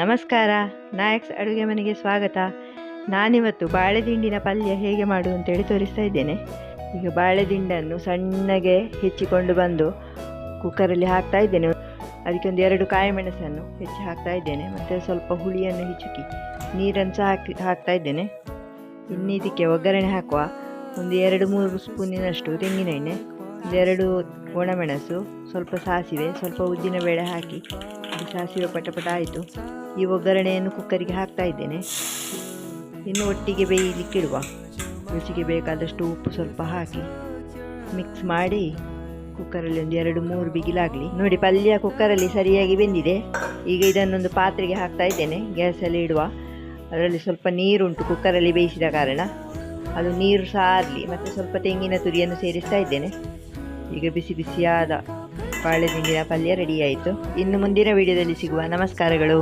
ನಮಸ್ಕಾರ, ನಾಯಕ್ಸ್ ಅಡುಗೆ ಮನೆಗೆ ಸ್ವಾಗತ. ನಾನಿವತ್ತು ಬಾಳೆದಿಂಡಿನ ಪಲ್ಯ ಹೇಗೆ ಮಾಡು ಅಂತೇಳಿ ತೋರಿಸ್ತಾ ಇದ್ದೇನೆ. ಈಗ ಬಾಳೆದಿಂಡನ್ನು ಸಣ್ಣಗೆ ಹೆಚ್ಚಿಕೊಂಡು ಬಂದು ಕುಕ್ಕರಲ್ಲಿ ಹಾಕ್ತಾ ಇದ್ದೇನೆ. ಅದಕ್ಕೆ ಒಂದು 2 ಕಾಯಿ ಮೆಣಸನ್ನು ಹೆಚ್ಚಿ ಹಾಕ್ತಾ ಇದ್ದೇನೆ. ಮತ್ತು ಸ್ವಲ್ಪ ಹುಳಿಯನ್ನು ಹಿಚುಕಿ ನೀರನ್ನು ಸಹ ಹಾಕ್ತಾ ಇದ್ದೇನೆ. ಇನ್ನು ಇದಕ್ಕೆ ಒಗ್ಗರಣೆ ಹಾಕುವ. ಒಂದು 2-3 ಸ್ಪೂನಿನಷ್ಟು ತೆಂಗಿನ ಎಣ್ಣೆ, 2 ಒಣಮೆಣಸು, ಸ್ವಲ್ಪ ಸಾಸಿವೆ, ಸ್ವಲ್ಪ ಉದ್ದಿನಬೇಳೆ ಹಾಕಿ ಸಾಸಿವೆ ಪಟಪಟ ಆಯಿತು. ಈ ಒಗ್ಗರಣೆಯನ್ನು ಕುಕ್ಕರಿಗೆ ಹಾಕ್ತಾ ಇದ್ದೇನೆ. ಇನ್ನು ಒಟ್ಟಿಗೆ ಬೇಯಲಿಕ್ಕಿಡುವ. ರುಚಿಗೆ ಬೇಕಾದಷ್ಟು ಉಪ್ಪು ಸ್ವಲ್ಪ ಹಾಕಿ ಮಿಕ್ಸ್ ಮಾಡಿ ಕುಕ್ಕರಲ್ಲಿ ಒಂದು 2-3 ಬಿಗಿಲಾಗಲಿ. ನೋಡಿ, ಪಲ್ಯ ಕುಕ್ಕರಲ್ಲಿ ಸರಿಯಾಗಿ ಬೆಂದಿದೆ. ಈಗ ಇದನ್ನೊಂದು ಪಾತ್ರೆಗೆ ಹಾಕ್ತಾ ಇದ್ದೇನೆ. ಗ್ಯಾಸಲ್ಲಿ ಇಡುವ. ಅದರಲ್ಲಿ ಸ್ವಲ್ಪ ನೀರುಂಟು, ಕುಕ್ಕರಲ್ಲಿ ಬೇಯಿಸಿದ ಕಾರಣ ಅದು ನೀರು ಸಾರಲಿ. ಮತ್ತು ಸ್ವಲ್ಪ ತೆಂಗಿನ ತುರಿಯನ್ನು ಸೇರಿಸ್ತಾ ಇದ್ದೇನೆ. ಈಗ ಬಿಸಿ ಬಿಸಿಯಾದ ಬಾಳೆದಿಂಡಿನ ಪಲ್ಯ ರೆಡಿ ಆಯಿತು. ಇನ್ನು ಮುಂದಿನ ವಿಡಿಯೋದಲ್ಲಿ ಸಿಗುವ. ನಮಸ್ಕಾರಗಳು.